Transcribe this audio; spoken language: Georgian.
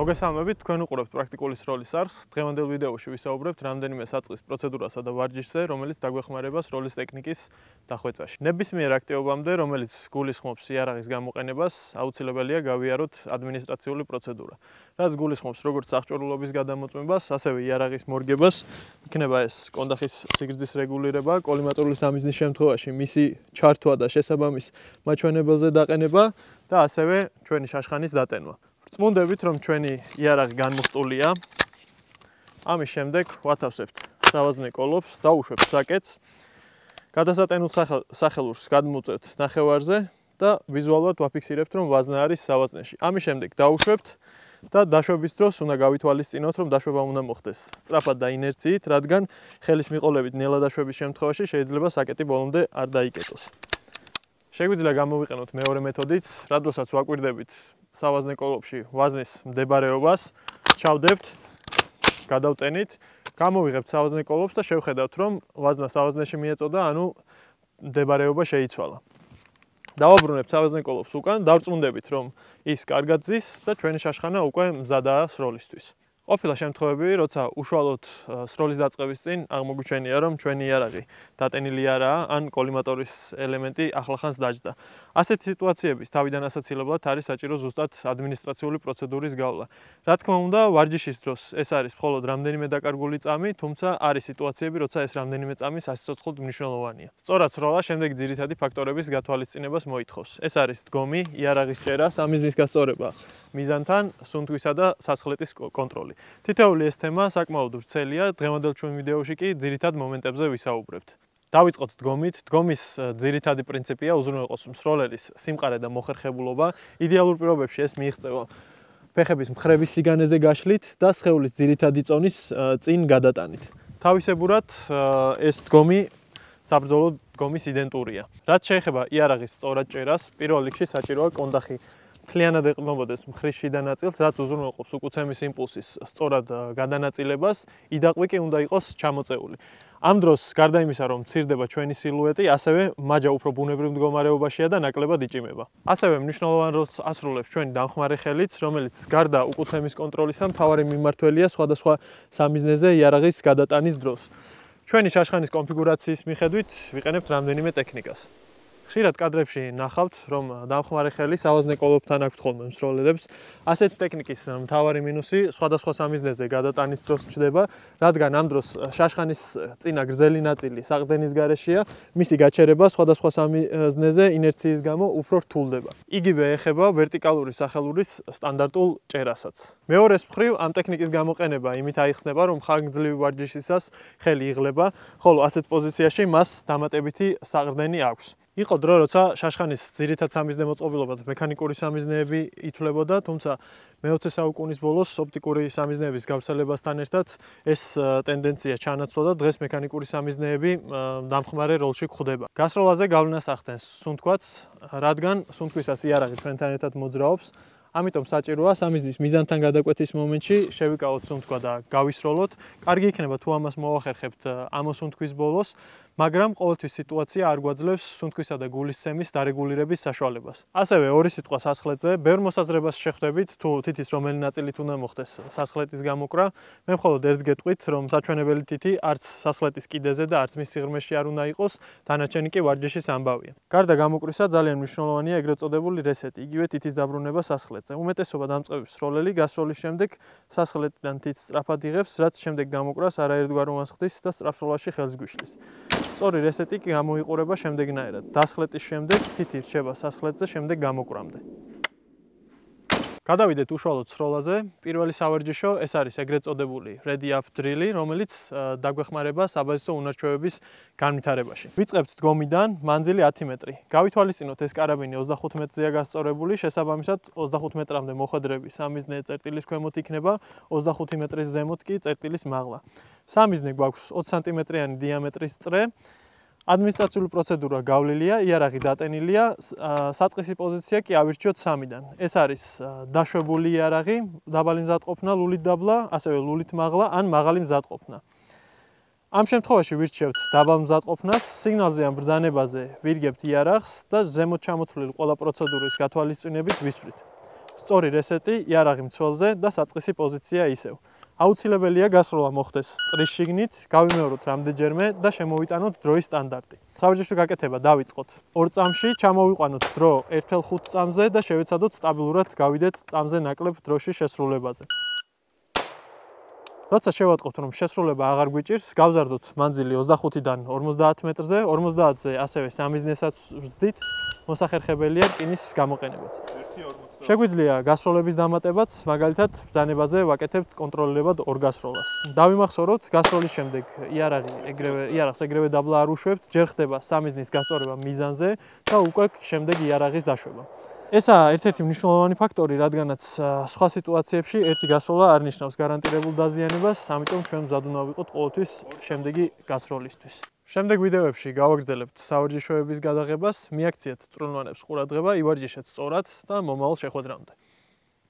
მოგესალმებით, თქვენ უყურებთ პრაქტიკული სროლის არხს. დღევანდელ ვიდეოში ვისაუბრებთ რამდენიმე საწყის პროცედურასა და ვარჯიშზე, რომელიც დაგვეხმარება სროლის ტექნიკის დახვეწაში. ნებისმიერ აქტივობამდე, რომელიც გულისხმობს იარაღის გამოყენებას, აუცილებელია გავიაროთ ადმინისტრაციული პროცედურა. რაც გულისხმობს როგორც აღჭურვილობის გადამოწმებას, ასევე იარაღის მორგებას, იქნება ეს კონდახის სიგრძის რეგულირება, კოლიმატორული სამიზნის შემთხვევაში მისი ჩართვა და შესაბამის მაჩვენებელზე დაყენება და ასევე ჩვენი შაშხანის დატენვა. წმუნდებით, რომ ჩვენი იარაღი განმოხტულია. ამის შემდეგ ვათავსებთ სავაზნე კოლოფს, დავუშვებთ საკეთს. გადასატენილ სახელურს გადმოვწევთ ნახევარზე და ვიზუალურად ვაფიქსირებთ, რომ ვაზნა არის სავაზნეში. ამის შემდეგ დავუშვებთ და დაშვების დროს უნდა გავითვალისწინოთ, რომ დაშვება უნდა მოხდეს სწრაფად და ინერციით, რადგან ხელის მიყოლებით ნელა დაშვების შემთხვევაში შეიძლება საკეთი ბოლომდე არ დაიკეტოს. შეგვიძლია გამოვიყენოთ მეორე მეთოდიც, რადგანაც ვაკვირდებით სავაზნე კოლოფში ვაზნის მდებარეობას, ჩავდებთ, გადავტენით, გამოვიღებთ სავაზნე კოლოფს და შევხედავთ, რომ ვაზნა სავაზნეში მიეწოდა, ანუ მდებარეობა შეიცვალა. დავაბრუნებთ სავაზნე კოლოფს უკან, დავწმუნდებით, რომ ის კარგად ზის და ჩვენი შაშხანა უკვე მზადაა სროლისთვის. ყოფილა შემთხვევები, როცა უშუალოდ სროლის დაწყების წინ აღმოგვიჩვენია, რომ ჩვენი იარაღი დატენილი არაა, ან კოლიმატორის ელემენტი ახლახანს დაჯდა. ასეთი სიტუაციების თავიდან ასაცილებლად არის საჭირო ზუსტად ადმინისტრაციული პროცედურის გავლა. რა თქმა უნდა, ვარჯიშის დროს ეს არის მხოლოდ რამდენიმე დაკარგული წამი, თუმცა არის სიტუაციები, როცა ეს რამდენიმე წამი სასიცოცხლოდ მნიშვნელოვანია. სწორად სროლა შემდეგი ძირითადი ფაქტორების გათვალისწინებას მოითხოვს. ეს არის დგომი, იარაღის ჭერა, სამიზნის გასწორება მიზანთან, სუნთქვისა და სასხლეტის კონტროლი. თითოეული ეს თემა საკმაოდ ვრცელია, დღევანდელ ჩვენ ვიდეოში კი ძირითად მომენტებზე ვისაუბრებთ. დავიწყოთ დგომით. დგომის ძირითადი პრინციპია უზრუნველყოს მსროლელის სიმყარე და მოხერხებულობა. იდეალურ პირობებში ეს მიიღწევა ფეხების მხრების სიგანეზე გაშლით და სხეულის ძირითადი წონის წინ გადატანით. თავისებურად ეს დგომი საბრძოლო დგომის იდენტურია. რაც შეეხება იარაღის სწორად ჭერას, პირველ რიგში საჭიროა კონდახი მთლიანად ეყრდნობოდეს მხრის შიდა ნაწილს, რაც უზრუნველყოფს უკუცემის იმპულსის სწორად გადანაწილებას, იდაყვი კი უნდა იყოს ჩამოწეული. ამ დროს გარდა იმისა, რომ მცირდება ჩვენი სილუეტი, ასევე მაჯა უფრო ბუნებრივ მდგომარეობაშია და ნაკლებად იჭიმება. ასევე მნიშვნელოვან როლს ასრულებს ჩვენი დამხმარე ხელიც, რომელიც გარდა უკუცემის კონტროლისა, მთავარი მიმმართველია სხვადასხვა სამიზნეზე იარაღის გადატანის დროს. ჩვენი შაშხანის კონფიგურაციის მიხედვით ვიყენებთ რამდენიმე ტექნიკას. ხშირად კადრებში ნახავთ, რომ დამხმარე ხელი სავაზნე კოლოფთან აქვთ ხოლმე მსროლელებს. ასეთი ტექნიკის მთავარი მინუსი სხვადასხვა სამიზნეზე გადატანის დროს ჩნდება, რადგან ამ დროს შაშხანის წინა გრძელი ნაწილი საყრდენის გარეშეა, მისი გაჩერება სხვადასხვა სამიზნეზე ინერციის გამო უფრო რთულდება. იგივე ეხება ვერტიკალური სახელურის სტანდარტულ ჭერასაც. მეორეს მხრივ, ამ ტექნიკის გამოყენება იმით აიხსნება, რომ ხანგრძლივი ვარჯიშისას ხელი იღლება, ხოლო ასეთ პოზიციაში მას დამატებითი საყრდენი აქვს. იყო დრო, როცა შაშხანის ძირითად სამიზნე მოწყობილობად მექანიკური სამიზნეები ითვლებოდა, თუმცა მე-20 საუკუნის ბოლოს ოპტიკური სამიზნეების გავრცელებასთან ერთად ეს ტენდენცია ჩანაცვლა და დღეს მექანიკური სამიზნეები დამხმარე როლში გვხვდება. გასროლაზე გავლენას ახდენს სუნთქვაც, რადგან სუნთქვისას იარაღი ჩვენთან ერთად მოძრაობს, ამიტომ საჭიროა სამიზნის მიზანთან გადაკვეთის მომენტში შევიკავოთ სუნთქვა და გავისროლოთ. კარგი იქნება თუ ამას მოვახერხებთ ამოსუნთქვის ბოლოს, მაგრამ ყოველთვის სიტუაცია არ გვაძლევს სუნთქვისა და გულისცემის დარეგულირების საშუალებას. ასევე ორი სიტყვა სასხლეტზე, ბევრ მოსაზრებას შეხვდებით, თუ თითის რომელი ნაწილით უნდა მოხდეს სასხლეტის გამოკრა. მე მხოლოდ ერთს გეტყვით, რომ საჩვენებელი თითი არც სასხლეტის კიდეზე და არც მის სიღრმეში არ უნდა იყოს, დანარჩენი კი ვარჯიშის ამბავია. გარდა გამოკრისა ძალიან მნიშვნელოვანია ეგრეთ წოდებული რესეტი, იგივე თითის დაბრუნება სასხლეტზე. უმეტესობა დამწყების სროლელი გასროლის შემდეგ სასხლეტიდან თითს სწრაფად იღებს, რაც შემდეგ გამოკრას არაერთგვარ ომას ხდის და სწრაფ სროლაში ხელს გვიშლის. სწორი რესეტი კი გამოიყურება შემდეგნაირად. დასხლეტის შემდეგ თითი რჩება სასხლეტზე, შემდეგ გამოკრამდე. გადავიდეთ უშუალოდ სროლაზე. პირველი სავარჯიშო ეს არის ეგრეთ წოდებული ready up drill, რომელიც დაგვეხმარება საბაზისო უნარჩვევების განვითარებაში. ვიწყებთ დგომიდან, მანძილი 10 მეტრი. გავითვალისწინოთ ეს კარაბინი 25 მეტრზეა გასწორებული, შესაბამისად 25 მეტრამდე მოხვედრები სამიზნე წერტილის ქვემოთ იქნება, 25 მეტრის ზემოთ კი წერტილის მაღლა. სამიზნე გვაქვს 20 სანტიმეტრიანი დიამეტრის წრე. ადმინისტრაციული პროცედურა გავლილია, იარაღი დატენილია, საწყისი პოზიცია კი ავირჩიოთ 3-დან. ეს არის დაშვებული იარაღი, დაბალი მზადყოფნა, ლულით დაბლა, ასევე ლულით მაღლა ან მაღალი მზადყოფნა. ამ შემთხვევაში ვირჩევთ დაბალ მზადყოფნას, სიგნალზე ან ბრძანებაზე ვირგებთ იარაღს და ზემოთ ჩამოთვლილი ყველა პროცედურის გათვალისწინებით ვისვრით. სწორი რესეტი იარაღი მცველზე და საწყისი პოზიცია ისევ. აუცილებელია გასროლა მოხდეს წრის შიგნით, გავიმეოროთ რამდენჯერმე და შემოვიტანოთ დროის სტანდარტი. საბჭოთა გაკეთება დავიწყოთ 2 წამში, ჩამოვიყვანოთ დრო 1.5 წამზე და შევეცადოთ სტაბილურად გავიდეთ წამზე ნაკლებ დროში შესრულებაზე. როცა შევატყობთ, რომ შესრულება აღარ გვიჭირს, გავზარდოთ მანძილი 25-დან 50 მეტრზე, 50-ზე ასევე სამიზნესაც ვზდით, მოსახერხებელია რკინის გამოყენებაც. შეგვიძლია გასროლების დამატებაც, მაგალითად, ბრძანებაზე ვაკეთებთ კონტროლირებად 2 გასროლას. დავიმახსოვროთ, გასროლის შემდეგ იარაღს ეგრევე დაბლა არ უშვებთ, ჯერ ხდება სამიზნის გასწორება მიზანზე და უკვე შემდეგ იარაღის დაშვება. ესაა ერთ-ერთი მნიშვნელოვანი ფაქტორი, რადგანაც სხვა სიტუაციებში ერთი გასროლა არ ნიშნავს გარანტირებულ დაზიანებას, ამიტომ ჩვენ მზად უნდა ვიყოთ ყოველთვის შემდეგი გასროლისთვის. შემდეგ ვიდეოებში გავაგრძელებთ სავარჯიშოების გადაღებას, მიაქციეთ წვრილმანებს ყურადღება, ივარჯიშეთ სწორად და მომავალ შეხვედრამდე.